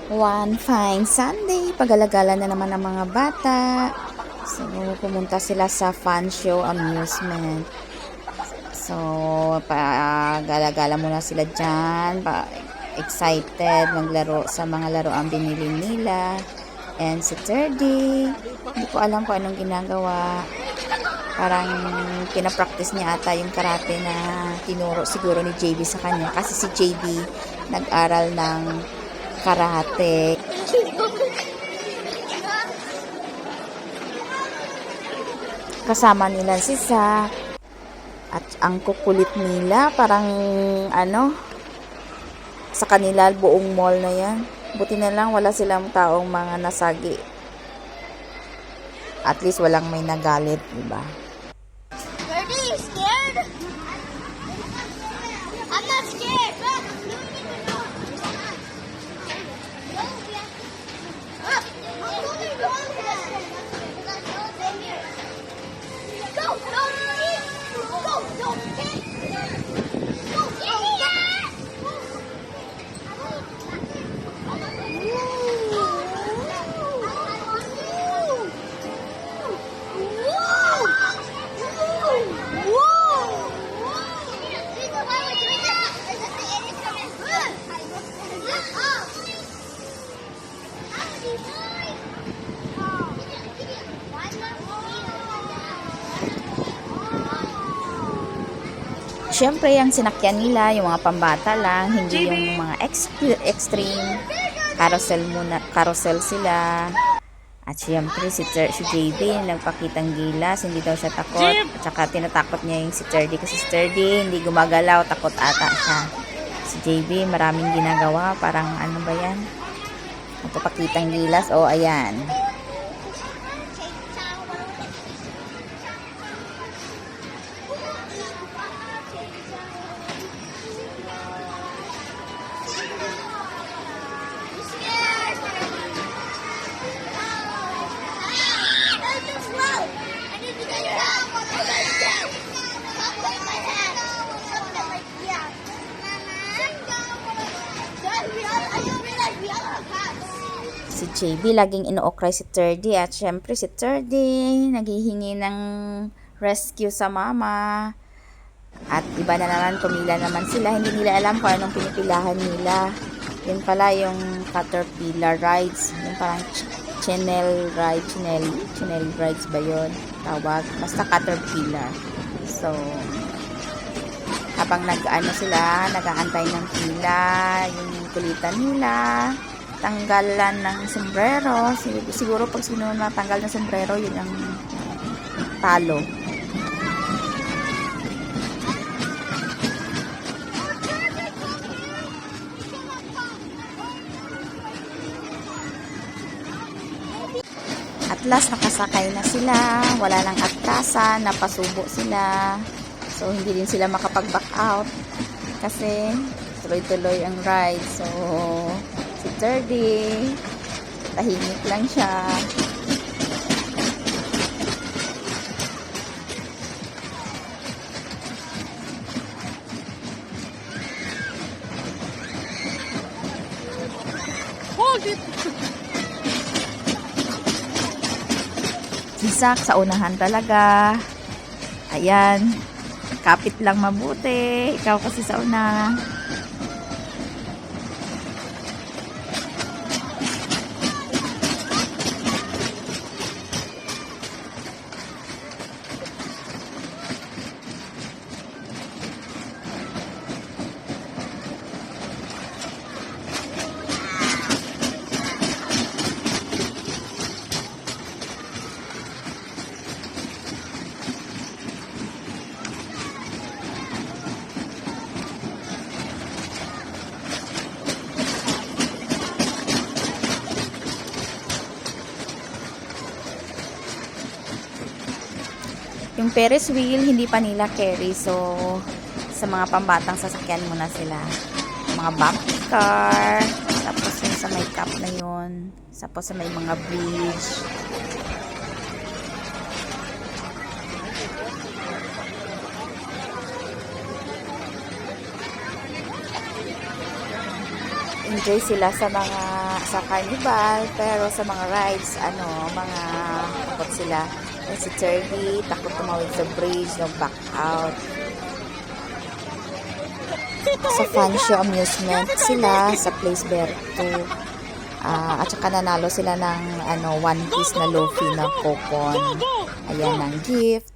One fine Sunday, pagalagala na naman ng mga bata. So, pumunta sila sa fun show amusement. So, pagalagala muna sila dyan. Excited maglaro sa mga laro ang binili nila. And si Terdy, hindi ko alam kung anong ginagawa. Parang pinapractice niya ata yung karate na tinuro siguro ni JB sa kanya. Kasi si JB nag-aral ng karate. Kasama nila si Zack. At ang kukulit nila, parang sa kanila buong mall na yan. Buti na lang wala silang taong mga nasagi. At least walang may nagalit, diba? Are you scared? I'm not scared. Look. Siyempre, ang sinakyan nila, yung mga pambata lang, hindi yung mga extreme. Carousel sila. At siyempre, si JB, nagpakitang gilas, hindi daw siya takot. At saka tinatakot niya yung si Terdy, kasi si Terdy, hindi gumagalaw, takot ata siya. Si JB, maraming ginagawa, parang ano ba yan? Nagpapakitang gilas, ayan. Si JB laging inookray si Terdy at syempre si Terdy naghihingi ng rescue sa mama. At iba na naman, pumila naman sila. Hindi nila alam kung anong pinipilahan nila. Yun pala yung Caterpillar rides. Yung parang channel rides ba yun? Tawag. Basta Caterpillar. So, habang nag-aantay ng pila, yung kulitan nila, tanggalan ng sombrero. Siguro pag sino natanggal ng sombrero, yun ang talo. At last, nakasakay na sila. Wala lang atrasan, napasubo sila. So, hindi din sila makapag-back out. Kasi, tuloy-tuloy ang ride. So, si Terdy, tahimik lang siya. Hold it! Si Zack sa unahan talaga. Ayan. Kapit lang mabuti. Ikaw kasi sa una. Yung Ferris wheel, hindi pa nila carry. So, sa mga pambatang sasakyan muna sila. Mga bumpy car. Tapos yung sa may cup na yun. Tapos sa may mga bridge. Enjoy sila sa mga sa carnival, pero sa mga rides, mga takot sila. Si Turkey, takot tumawid sa bridge, nag-back out. Sa Fun Show Amusement sila sa Place Berto. At saka nanalo sila ng one piece na Luffy na coupon. Ayan ang gift.